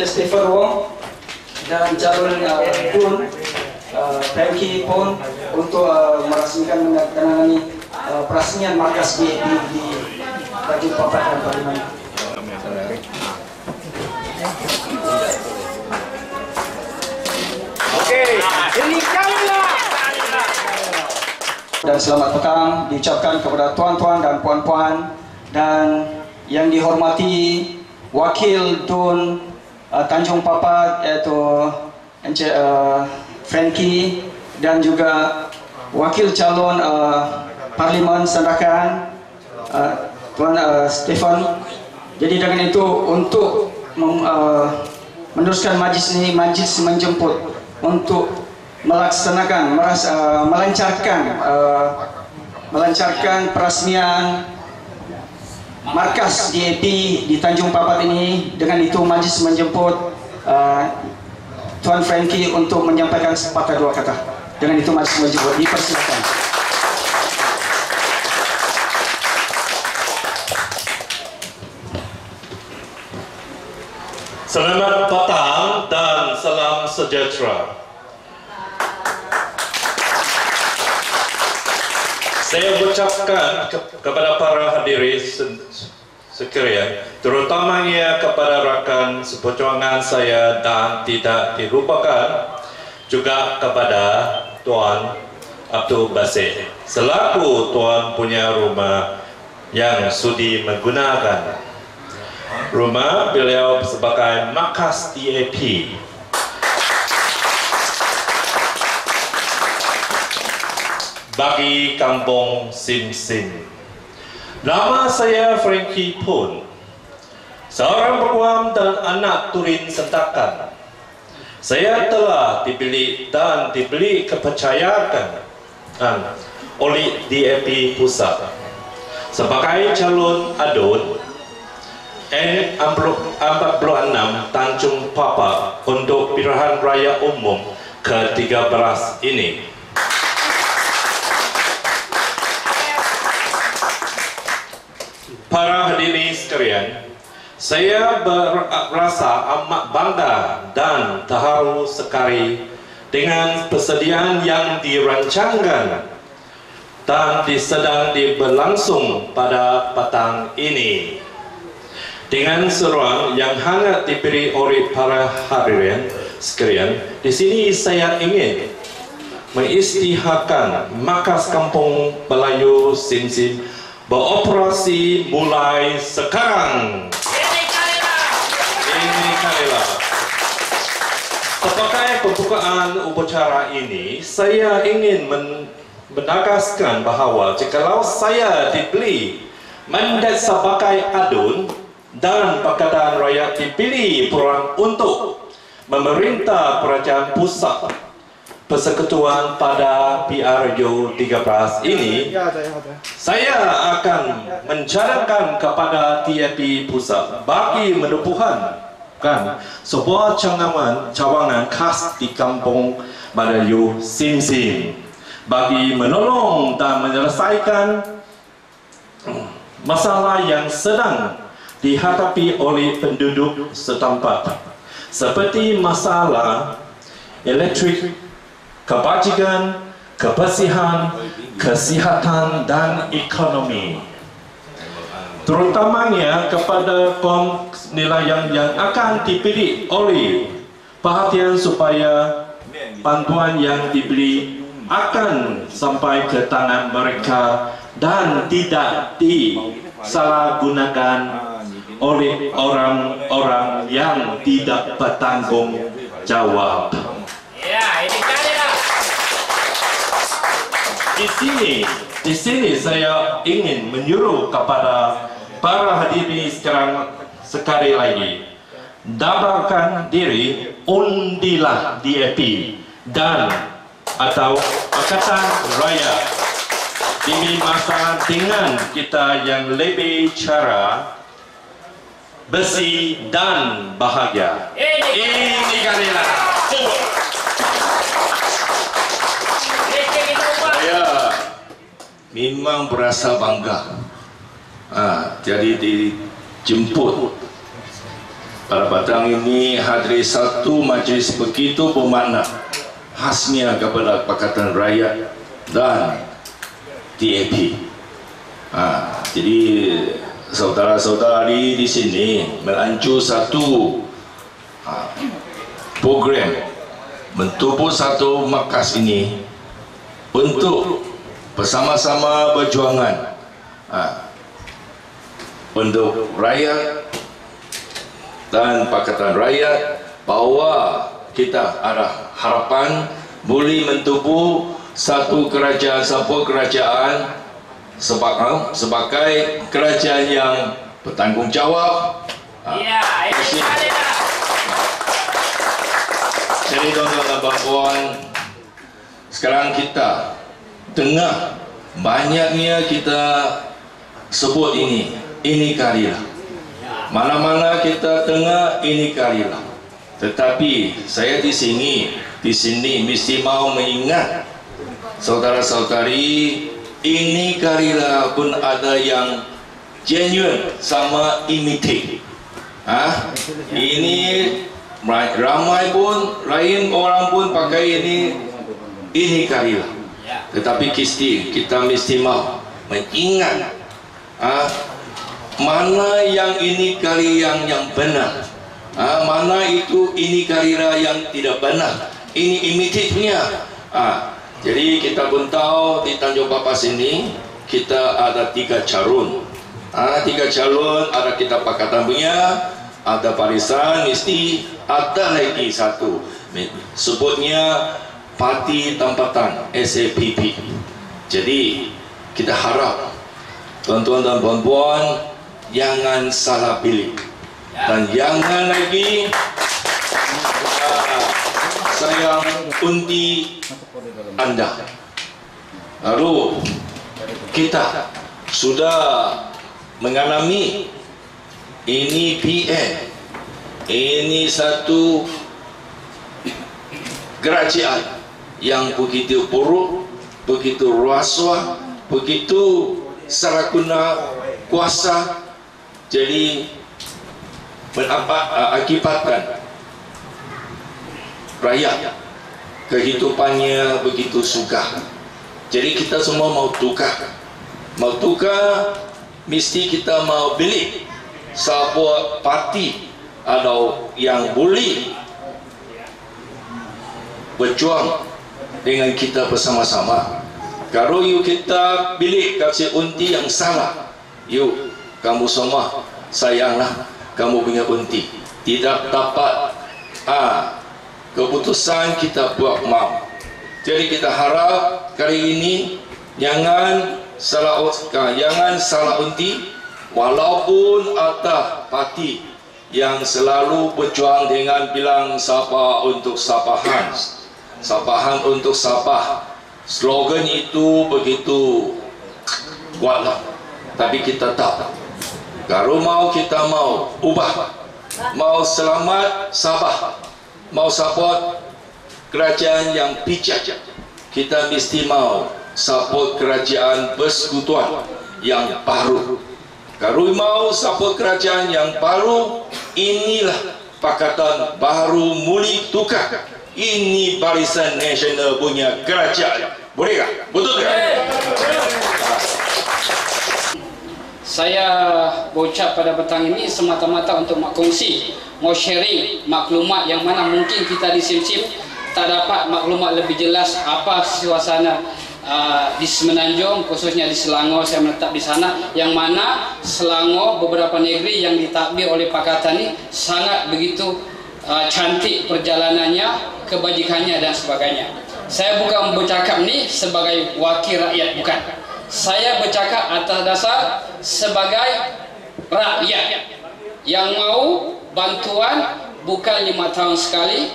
Stephen Wong dan calon Dun Frankie pun untuk merasmikan menandatangani peresmian markas GAP di Tanjung Papat dan Parlimen. Oke, ini kalilah. Dan selamat petang diucapkan kepada tuan-tuan dan puan-puan dan yang dihormati Wakil Dun Tanjung Papat yaitu Frankie dan juga Wakil Calon Parlimen Sandakan Tuan Stephen. Jadi dengan itu untuk meneruskan majlis ini, majlis menjemput untuk melaksanakan melancarkan peresmian markas GAP di Tanjung Papat ini. Dengan itu majlis menjemput Tuan Frankie untuk menyampaikan sepatah dua kata. Dengan itu majlis menjemput, dipersilakan. Selamat petang dan salam sejahtera. Saya ucapkan kepada para hadirin sekalian, terutamanya kepada rakan seperjuangan saya dan tidak dilupakan juga kepada Tuan Abdul Basit selaku tuan punya rumah yang sudi menggunakan rumah beliau sebagai markas DAP. Bagi kampung Sim Sim. Nama saya Frankie Pun, seorang peguam dan anak turin Sentakan. Saya telah dibeli dan diberi kepercayaan oleh DAP Pusat sebagai calon adun N46 Tanjung Papat untuk pilihan raya umum ke-13 ini. Para hadirin sekalian, saya berasa amat bangga dan terharu sekali dengan persediaan yang dirancangkan dan sedang berlangsung pada petang ini. Dengan seruan yang hangat diberi oleh para hadirin sekalian, di sini saya ingin mengisytiharkan markas kampung Melayu Sim Sim beroperasi mulai sekarang. Ini kalilah. Sebagai pembukaan upacara ini, saya ingin menegaskan bahawa jikalau saya diberi mandat sebagai adun dan Pakatan Rakyat dipilih perang untuk memerintah kerajaan pusat persekutuan pada PRU 13 ini, saya akan mencadangkan kepada DAP Pusat bagi menubuhkan sebuah cawangan khas di kampung Melayu Sim Sim bagi menolong dan menyelesaikan masalah yang sedang dihadapi oleh penduduk setempat, seperti masalah elektrik, kebajikan, kebersihan, kesihatan dan ekonomi. Terutamanya kepada kaum nelayan yang akan diberi oleh perhatian supaya bantuan yang diberi akan sampai ke tangan mereka dan tidak disalahgunakan oleh orang-orang yang tidak bertanggung jawab. Ya, ini kalilah. Di sini saya ingin menyuruh kepada para hadirin sekarang sekali lagi, daftarkan diri, undilah DAP dan atau Pakatan Rakyat diberi masa dengan kita yang lebih cara, bersih dan bahagia. Ini kalilah. Saya memang berasa bangga. Jadi dijemput pada petang ini hadiri satu majlis begitu bermakna khasnya kepada Pakatan Rakyat dan TAP. Jadi saudara-saudari di sini melanjut satu program mentubuh satu markas ini untuk bersama-sama berjuangan untuk rakyat dan Pakatan Rakyat, bahwa kita ada harapan boleh mentubuh satu kerajaan, sebuah kerajaan sebagai kerajaan yang bertanggung jawab. Jadi tuan-tuan dan puan, sekarang kita dengar banyaknya kita sebut ini kalilah. Mana-mana kita dengar ini kalilah. Tetapi saya di sini mesti mau mengingat saudara-saudari, ini kalilah pun ada yang genuine sama imitate. Ini ramai pun, lain orang pun pakai ini kalilah. Tetapi kita mesti mau mengingat mana yang ini kali yang benar, mana itu ini kalilah yang tidak benar. Ini imitate-nya. Jadi kita pun tahu di Tanjung Papas ini kita ada 3 calon. 3 calon, ada kita Pakatan punya, ada barisan, mesti ada lagi satu. Sebutnya Parti Tempatan SAPP. Jadi kita harap tuan-tuan dan puan-puan jangan salah pilih, dan jangan lagi saya undi Anda. Lalu kita sudah mengalami ini PN, ini satu kerajaan yang begitu buruk, begitu rasuah, begitu salah kuasa. Jadi akibatkan rakyat kehidupannya begitu sukar. Jadi kita semua mau tukar, mesti kita mau pilih sebuah parti atau yang boleh berjuang dengan kita bersama-sama. Kalau kita pilih kasih unti yang salah, kamu semua sayanglah kamu punya unti tidak dapat keputusan kita buat mau. Jadi kita harap kali ini jangan salah unti, walaupun ada parti yang selalu berjuang dengan bilang Sabah untuk Sabahan, Sabahan untuk Sabah. Slogan itu begitu kuatlah. Tapi kita tahu, kalau kita mau ubah, mau selamat Sabah, mau support kerajaan yang bijak, kita mesti mau support kerajaan persekutuan yang baru. Kalau mau support kerajaan yang baru, inilah Pakatan Baru Muli Tukar. Ini Barisan Nasional punya kerajaan. Boleh tak? Betul tak? Saya berucap pada petang ini semata-mata untuk kongsi, mau sharing maklumat yang mana mungkin kita di SIM-SIM tak dapat maklumat lebih jelas apa suasana di Semenanjung, khususnya di Selangor. Saya menetap di sana, yang mana Selangor beberapa negeri yang ditadbir oleh Pakatan ini sangat begitu cantik perjalanannya, kebajikannya dan sebagainya. Saya bukan bercakap ni sebagai wakil rakyat, bukan. Saya bercakap atas dasar sebagai rakyat yang mau bantuan bukan 5 tahun sekali.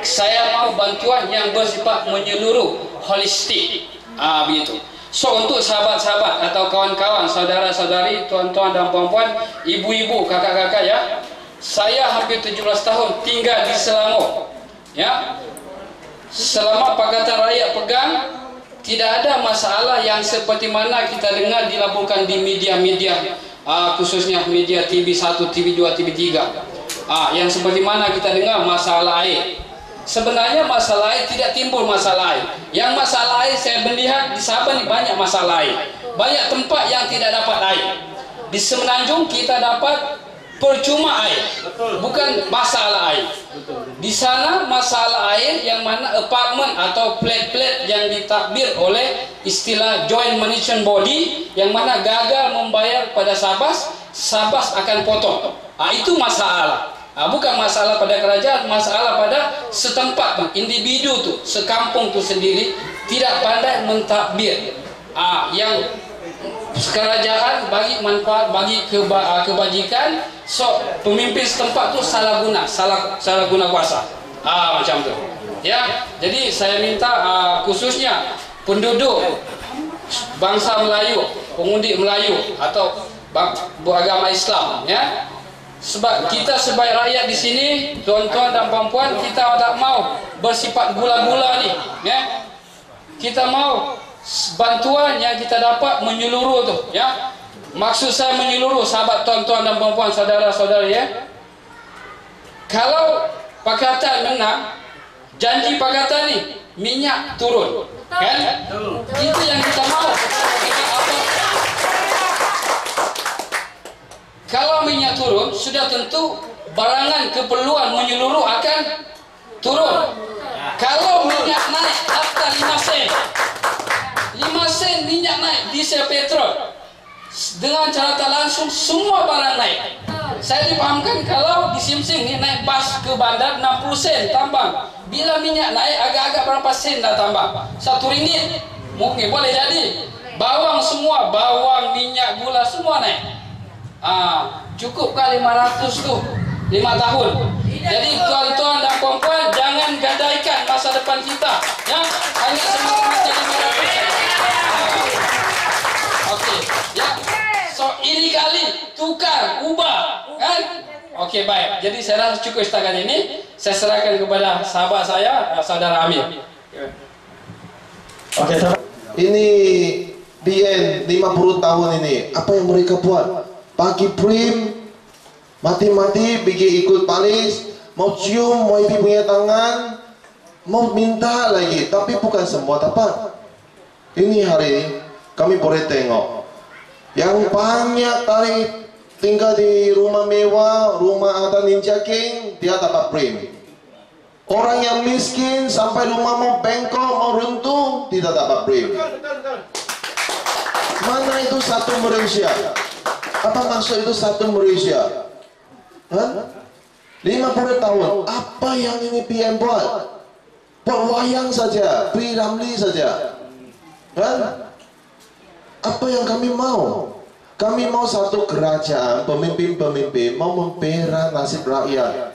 Saya mau bantuan yang bersifat menyeluruh, holistik. Begitu. So untuk sahabat-sahabat atau kawan-kawan, saudara-saudari, tuan-tuan dan puan-puan, ibu-ibu, kakak-kakak ya, saya hampir 17 tahun tinggal di Selangor. Ya, selama Pakatan Rakyat pegang, tidak ada masalah yang seperti mana kita dengar dilaporkan di media-media, khususnya media TV1, TV2, TV3. Yang seperti mana kita dengar masalah air. Sebenarnya masalah air tidak timbul masalah air. Yang masalah air saya melihat di Sabah ini banyak masalah air. Banyak tempat yang tidak dapat air. Di Semenanjung kita dapat percuma air, bukan masalah air. Di sana masalah air yang mana apartment atau flat-flat yang ditakbir oleh istilah joint management body yang mana gagal membayar pada Sabas akan potong. Itu masalah. Bukan masalah pada kerajaan, masalah pada setempat, individu tu, sekampung tu sendiri tidak pandai mentakbir. Yang kerajaan bagi manfaat, bagi kebajikan, so pemimpin setempat tu salah guna kuasa. Macam tu. Ya, jadi saya minta khususnya penduduk bangsa Melayu, pengundi Melayu atau beragama Islam, ya. Sebab kita sebagai rakyat di sini, tuan-tuan dan puan-puan, kita tak mau bersifat gula-gula ni, ya. Kita mau bantuan yang kita dapat menyeluruh tu, ya. Maksud saya menyeluruh, sahabat, tuan-tuan dan puan-puan, saudara-saudari, ya. Kalau Pakatan menang, janji Pakatan ni minyak turun, kan? Itu yang kita mau. Kalau minyak turun, sudah tentu barangan keperluan menyeluruh akan turun. Kalau minyak naik daftar 5 sen, 5 sen minyak naik, diesel petrol, dengan cara tak langsung semua barang naik. Saya dipahamkan kalau di Simsing ni naik bas ke bandar 60 sen tambang. Bila minyak naik agak-agak berapa sen dah tambah? 1 ringgit. Mungkin boleh jadi. Bawang semua, bawang, minyak, gula semua naik. Cukup kan 500 tu 5 tahun. Jadi tuan-tuan dan puan-puan, jangan gadaikan masa depan kita, ya. Hanya semata-mata 500. Okey, ya. So ini kali tukar, ubah, kan? Okey, baik. Jadi saya rasa cukup setakat ini. Saya serahkan kepada sahabat saya, saudara Amir. Okey, ini PN 50 tahun ini, apa yang mereka buat? Pagi prim, mati-mati pergi ikut balis, mau cium, mau ibu punya tangan, mau minta lagi, tapi bukan semua dapat. Ini hari kami boleh tengok, yang banyak tadi tinggal di rumah mewah, rumah ada Ninja King, dia dapat prim. Orang yang miskin sampai rumah mau bengkok, mau runtuh, tidak dapat prim. Mana itu satu Malaysia? Apa maksud itu satu Malaysia? 50 tahun, apa yang ini PM buat? Buat wayang saja, Pri Ramli saja, kan? Apa yang kami mau? Kami mau satu kerajaan, pemimpin-pemimpin mau membela nasib rakyat.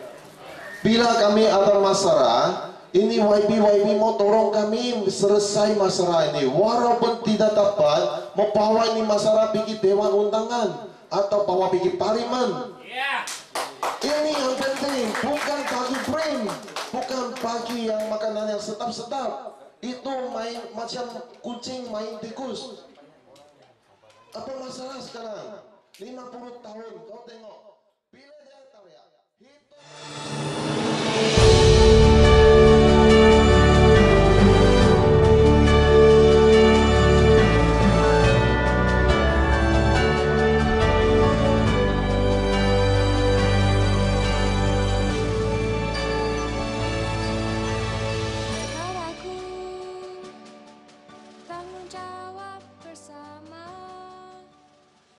Bila kami ada masalah, ini YB mau tolong kami selesai masalah ini. Walaupun tidak dapat, mau bawa ini masalah pergi Dewan Undangan atau bawa pergi parlimen. Ini yang penting, bukan bagi prim, bukan bagi yang makanan yang sedap-sedap. Itu main macam kucing main tikus. Apa masalah sekarang? 50 tahun, kau tengok.